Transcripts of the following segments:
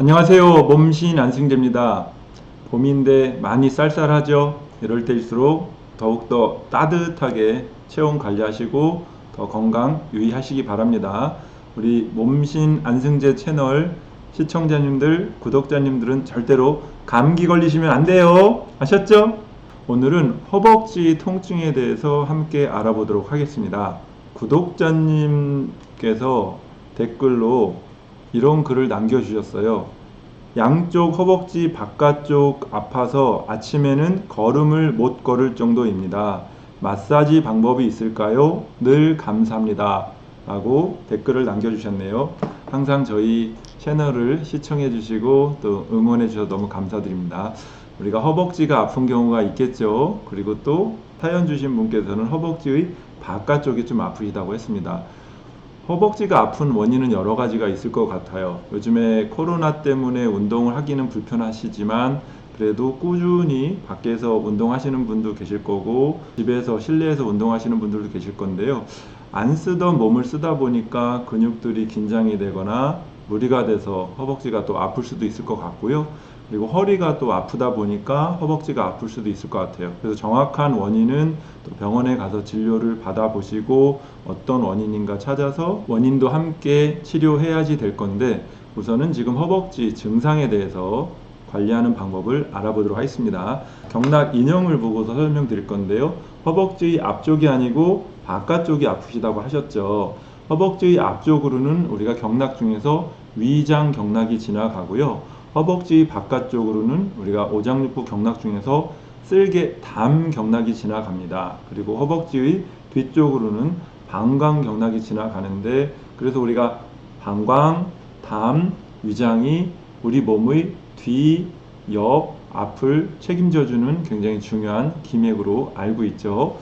안녕하세요. 몸신 안승재입니다. 봄인데 많이 쌀쌀하죠? 이럴 때일수록 더욱더 따뜻하게 체온 관리하시고 더 건강 유의하시기 바랍니다. 우리 몸신 안승재 채널 시청자님들, 구독자님들은 절대로 감기 걸리시면 안 돼요. 아셨죠? 오늘은 허벅지 통증에 대해서 함께 알아보도록 하겠습니다. 구독자님께서 댓글로 이런 글을 남겨주셨어요. 양쪽 허벅지 바깥쪽 아파서 아침에는 걸음을 못 걸을 정도입니다. 마사지 방법이 있을까요? 늘 감사합니다. 라고 댓글을 남겨주셨네요. 항상 저희 채널을 시청해 주시고 또 응원해 주셔서 너무 감사드립니다. 우리가 허벅지가 아픈 경우가 있겠죠. 그리고 또 사연 주신 분께서는 허벅지의 바깥쪽이 좀 아프시다고 했습니다. 허벅지가 아픈 원인은 여러 가지가 있을 것 같아요. 요즘에 코로나 때문에 운동을 하기는 불편하시지만 그래도 꾸준히 밖에서 운동하시는 분도 계실 거고 집에서 실내에서 운동하시는 분들도 계실 건데요. 안 쓰던 몸을 쓰다 보니까 근육들이 긴장이 되거나 무리가 돼서 허벅지가 또 아플 수도 있을 것 같고요. 그리고 허리가 또 아프다 보니까 허벅지가 아플 수도 있을 것 같아요. 그래서 정확한 원인은 또 병원에 가서 진료를 받아보시고 어떤 원인인가 찾아서 원인도 함께 치료해야지 될 건데, 우선은 지금 허벅지 증상에 대해서 관리하는 방법을 알아보도록 하겠습니다. 경락 인형을 보고서 설명드릴 건데요. 허벅지 앞쪽이 아니고 바깥쪽이 아프시다고 하셨죠. 허벅지 앞쪽으로는 우리가 경락 중에서 위장 경락이 지나가고요. 허벅지 바깥쪽으로는 우리가 오장육부 경락 중에서 쓸개 담 경락이 지나갑니다. 그리고 허벅지의 뒤쪽으로는 방광 경락이 지나가는데, 그래서 우리가 방광, 담, 위장이 우리 몸의 뒤, 옆, 앞을 책임져주는 굉장히 중요한 기맥으로 알고 있죠.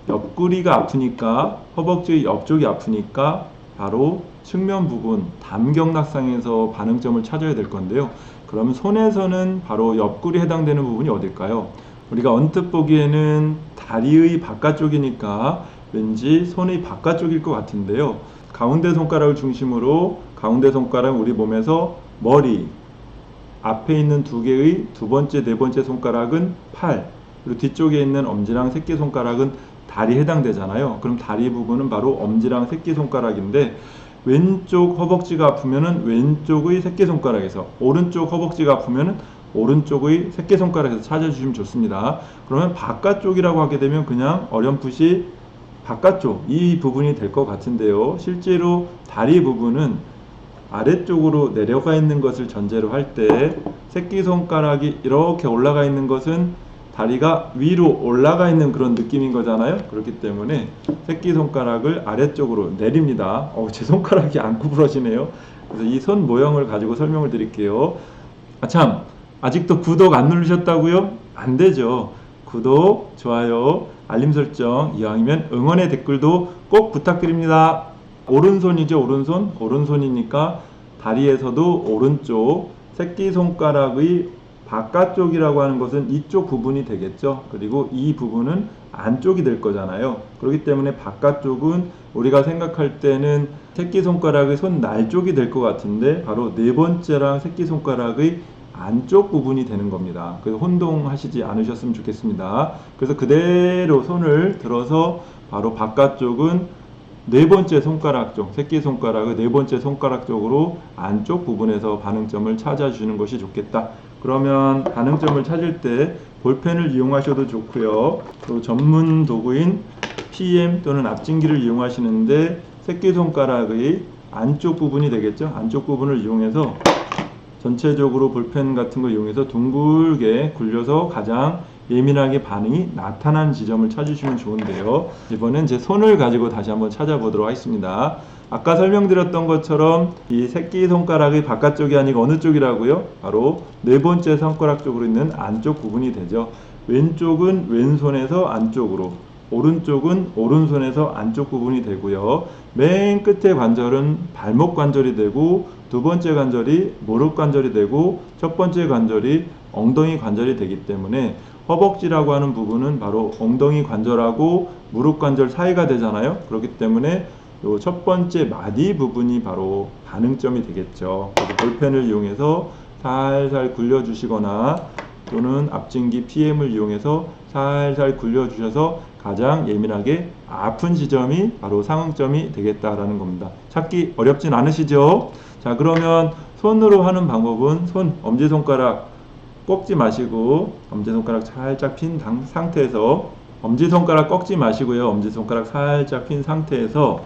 옆구리가 아프니까, 허벅지의 옆쪽이 아프니까 바로 측면 부분 담경락상에서 반응점을 찾아야 될 건데요. 그럼 손에서는 바로 옆구리에 해당되는 부분이 어딜까요? 우리가 언뜻 보기에는 다리의 바깥쪽이니까 왠지 손의 바깥쪽일 것 같은데요. 가운데 손가락을 중심으로, 가운데 손가락은 우리 몸에서 머리, 앞에 있는 두 개의 두 번째, 네 번째 손가락은 팔, 그리고 뒤쪽에 있는 엄지랑 새끼손가락은 다리에 해당되잖아요. 그럼 다리 부분은 바로 엄지랑 새끼손가락인데, 왼쪽 허벅지가 아프면은 왼쪽의 새끼손가락에서, 오른쪽 허벅지가 아프면은 오른쪽의 새끼손가락에서 찾아주시면 좋습니다. 그러면 바깥쪽이라고 하게 되면 그냥 어렴풋이 바깥쪽 이 부분이 될 것 같은데요. 실제로 다리 부분은 아래쪽으로 내려가 있는 것을 전제로 할 때 새끼손가락이 이렇게 올라가 있는 것은 다리가 위로 올라가 있는 그런 느낌인 거잖아요. 그렇기 때문에 새끼손가락을 아래쪽으로 내립니다. 제 손가락이 안 구부러지네요. 그래서 이 손 모형을 가지고 설명을 드릴게요. 참, 아직도 구독 안 누르셨다고요? 안 되죠. 구독, 좋아요, 알림 설정, 이왕이면 응원의 댓글도 꼭 부탁드립니다. 오른손이죠. 오른손이니까 다리에서도 오른쪽 새끼손가락의 바깥쪽이라고 하는 것은 이쪽 부분이 되겠죠. 그리고 이 부분은 안쪽이 될 거잖아요. 그렇기 때문에 바깥쪽은 우리가 생각할 때는 새끼손가락의 손날 쪽이 될 것 같은데 바로 네 번째랑 새끼손가락의 안쪽 부분이 되는 겁니다. 그래서 혼동하시지 않으셨으면 좋겠습니다. 그래서 그대로 손을 들어서 바로 바깥쪽은 네 번째 손가락 쪽, 새끼손가락의 네 번째 손가락 쪽으로 안쪽 부분에서 반응점을 찾아주는 것이 좋겠다. 그러면 반응점을 찾을 때 볼펜을 이용하셔도 좋고요. 또 전문 도구인 PM 또는 앞진기를 이용하시는데 새끼손가락의 안쪽 부분이 되겠죠. 안쪽 부분을 이용해서 전체적으로 볼펜 같은 거 이용해서 둥글게 굴려서 가장 예민하게 반응이 나타난 지점을 찾으시면 좋은데요. 이번엔 제 손을 가지고 다시 한번 찾아보도록 하겠습니다. 아까 설명드렸던 것처럼 이 새끼손가락의 바깥쪽이 아니고 어느 쪽이라고요? 바로 네 번째 손가락 쪽으로 있는 안쪽 부분이 되죠. 왼쪽은 왼손에서 안쪽으로, 오른쪽은 오른손에서 안쪽 부분이 되고요. 맨 끝에 관절은 발목 관절이 되고, 두 번째 관절이 무릎 관절이 되고, 첫 번째 관절이 엉덩이 관절이 되기 때문에 허벅지라고 하는 부분은 바로 엉덩이 관절하고 무릎 관절 사이가 되잖아요. 그렇기 때문에 요 첫 번째 마디 부분이 바로 반응점이 되겠죠. 그래서 볼펜을 이용해서 살살 굴려주시거나 또는 앞진기 PM을 이용해서 살살 굴려주셔서 가장 예민하게 아픈 지점이 바로 상응점이 되겠다라는 겁니다. 찾기 어렵진 않으시죠? 자, 그러면 손으로 하는 방법은 엄지손가락 꺾지 마시고 엄지손가락 살짝 핀 상태에서 엄지손가락 꺾지 마시고요. 엄지손가락 살짝 핀 상태에서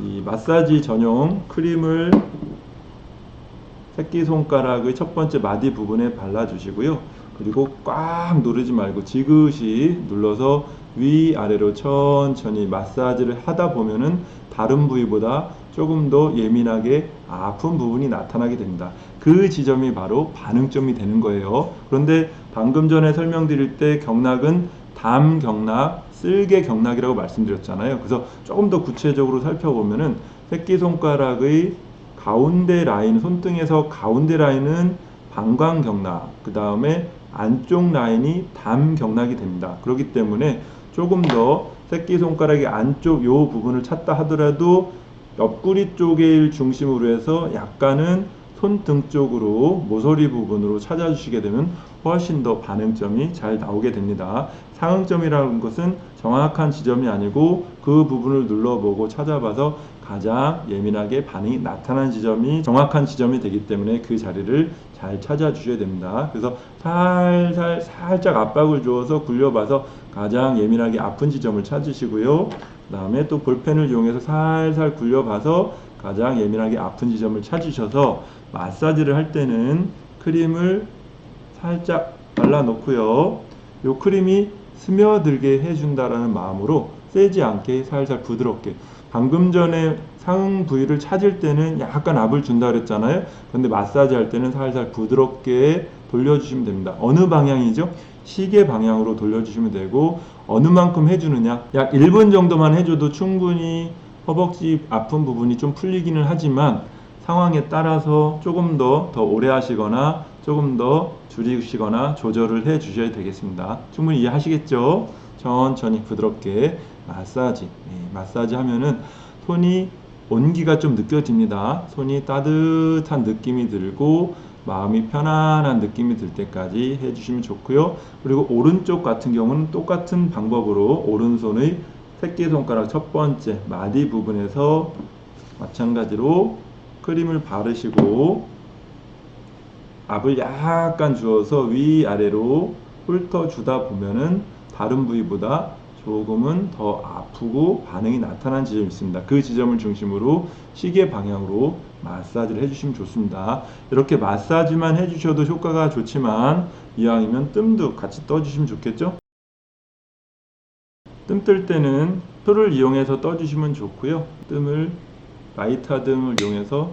이 마사지 전용 크림을 새끼손가락의 첫 번째 마디 부분에 발라주시고요. 그리고 꽉 누르지 말고 지그시 눌러서 위아래로 천천히 마사지를 하다 보면은 다른 부위보다 조금 더 예민하게 아픈 부분이 나타나게 됩니다. 그 지점이 바로 반응점이 되는 거예요. 그런데 방금 전에 설명드릴 때 경락은 담경락, 쓸개경락이라고 말씀드렸잖아요. 그래서 조금 더 구체적으로 살펴보면은 새끼손가락의 가운데 라인, 손등에서 가운데 라인은 방광경락, 그 다음에 안쪽 라인이 담경락이 됩니다. 그렇기 때문에 조금 더 새끼손가락의 안쪽 요 부분을 찾다 하더라도 옆구리 쪽을 중심으로 해서 약간은 손등 쪽으로 모서리 부분으로 찾아주시게 되면 훨씬 더 반응점이 잘 나오게 됩니다. 상응점이라는 것은 정확한 지점이 아니고 그 부분을 눌러보고 찾아봐서 가장 예민하게 반응이 나타난 지점이 정확한 지점이 되기 때문에 그 자리를 잘 찾아주셔야 됩니다. 그래서 살짝 압박을 주어서 굴려봐서 가장 예민하게 아픈 지점을 찾으시고요. 그 다음에 또 볼펜을 이용해서 살살 굴려봐서 가장 예민하게 아픈 지점을 찾으셔서 마사지를 할 때는 크림을 살짝 발라놓고요. 이 크림이 스며들게 해준다라는 마음으로 세지 않게 살살 부드럽게, 방금 전에 상응 부위를 찾을 때는 약간 압을 준다 그랬잖아요. 그런데 마사지 할 때는 살살 부드럽게 돌려주시면 됩니다. 어느 방향이죠? 시계 방향으로 돌려주시면 되고, 어느 만큼 해주느냐, 약 1분 정도만 해줘도 충분히 허벅지 아픈 부분이 좀 풀리기는 하지만 상황에 따라서 조금 더 오래 하시거나 조금 더 줄이시거나 조절을 해 주셔야 되겠습니다. 충분히 이해하시겠죠? 천천히 부드럽게 마사지, 마사지 하면은 손이 온기가 좀 느껴집니다. 손이 따뜻한 느낌이 들고 마음이 편안한 느낌이 들 때까지 해주시면 좋고요. 그리고 오른쪽 같은 경우는 똑같은 방법으로 오른손의 새끼손가락 첫 번째 마디 부분에서 마찬가지로 크림을 바르시고 압을 약간 주어서 위아래로 훑어주다 보면은 다른 부위보다 조금은 더 아프고 반응이 나타난 지점이 있습니다. 그 지점을 중심으로 시계 방향으로 마사지를 해주시면 좋습니다. 이렇게 마사지만 해주셔도 효과가 좋지만 이왕이면 뜸도 같이 떠주시면 좋겠죠? 뜸 뜰 때는 풀을 이용해서 떠주시면 좋고요. 뜸을 라이터 등을 이용해서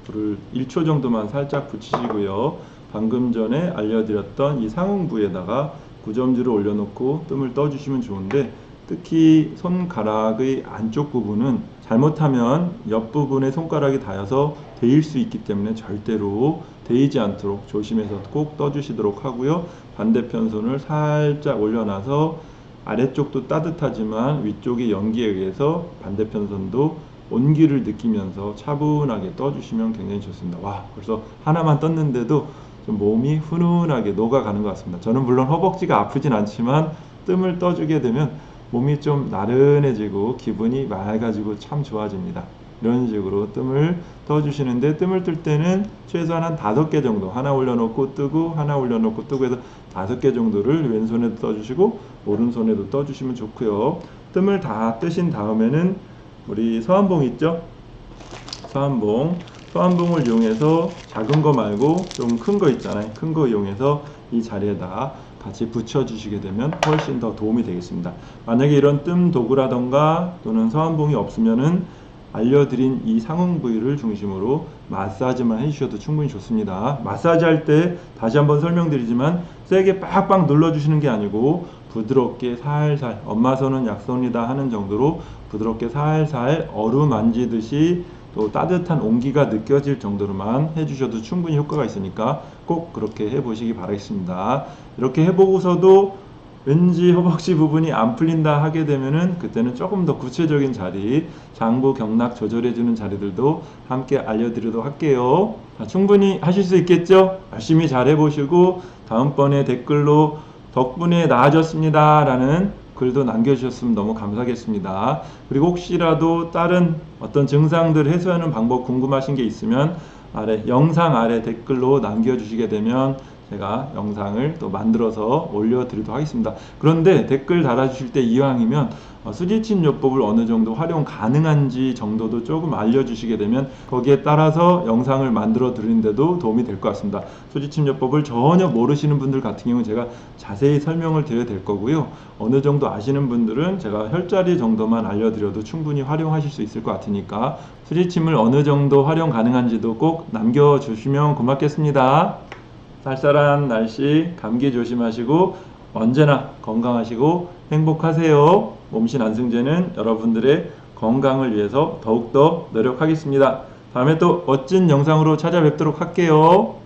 불을 1초 정도만 살짝 붙이시고요. 방금 전에 알려드렸던 이 상응부에다가 구점줄을 올려놓고 뜸을 떠주시면 좋은데, 특히 손가락의 안쪽 부분은 잘못하면 옆부분에 손가락이 닿아서 데일 수 있기 때문에 절대로 데이지 않도록 조심해서 꼭 떠주시도록 하고요. 반대편 손을 살짝 올려놔서 아래쪽도 따뜻하지만 위쪽의 연기에 의해서 반대편 손도 온기를 느끼면서 차분하게 떠주시면 굉장히 좋습니다. 와, 벌써 하나만 떴는데도 좀 몸이 훈훈하게 녹아가는 것 같습니다. 저는 물론 허벅지가 아프진 않지만 뜸을 떠주게 되면 몸이 좀 나른해지고 기분이 맑아지고 참 좋아집니다. 이런 식으로 뜸을 떠주시는데, 뜸을 뜰 때는 최소한 한 5개 정도, 하나 올려놓고 뜨고 하나 올려놓고 뜨고 해서 5개 정도를 왼손에도 떠주시고 오른손에도 떠주시면 좋고요. 뜸을 다 뜨신 다음에는 우리 서한봉 있죠? 서한봉을 이용해서 작은 거 말고 좀 큰 거 있잖아요. 큰 거 이용해서 이 자리에다 같이 붙여주시게 되면 훨씬 더 도움이 되겠습니다. 만약에 이런 뜸 도구라던가 또는 서한봉이 없으면은 알려드린 이 상응 부위를 중심으로 마사지만 해주셔도 충분히 좋습니다. 마사지 할 때 다시 한번 설명드리지만 세게 빡빡 눌러주시는 게 아니고 부드럽게 살살, 엄마 손은 약손이다 하는 정도로 부드럽게 살살 어루만지듯이 또 따뜻한 온기가 느껴질 정도로만 해주셔도 충분히 효과가 있으니까 꼭 그렇게 해보시기 바라겠습니다. 이렇게 해보고서도 왠지 허벅지 부분이 안 풀린다 하게 되면은 그때는 조금 더 구체적인 자리, 장부 경락 조절해주는 자리들도 함께 알려드리도록 할게요. 자, 충분히 하실 수 있겠죠? 열심히 잘 해보시고 다음번에 댓글로 덕분에 나아졌습니다 라는 글도 남겨주셨으면 너무 감사하겠습니다. 그리고 혹시라도 다른 어떤 증상들 해소하는 방법 궁금하신 게 있으면 영상 아래 댓글로 남겨주시게 되면 제가 영상을 또 만들어서 올려드리도록 하겠습니다. 그런데 댓글 달아주실 때 이왕이면 수지침 요법을 어느 정도 활용 가능한지 정도도 조금 알려주시게 되면 거기에 따라서 영상을 만들어 드리는데도 도움이 될 것 같습니다. 수지침 요법을 전혀 모르시는 분들 같은 경우는 제가 자세히 설명을 드려야 될 거고요. 어느 정도 아시는 분들은 제가 혈자리 정도만 알려드려도 충분히 활용하실 수 있을 것 같으니까 수지침을 어느 정도 활용 가능한지도 꼭 남겨주시면 고맙겠습니다. 쌀쌀한 날씨 감기 조심하시고 언제나 건강하시고 행복하세요. 몸신 안승재는 여러분들의 건강을 위해서 더욱더 노력하겠습니다. 다음에 또 멋진 영상으로 찾아뵙도록 할게요.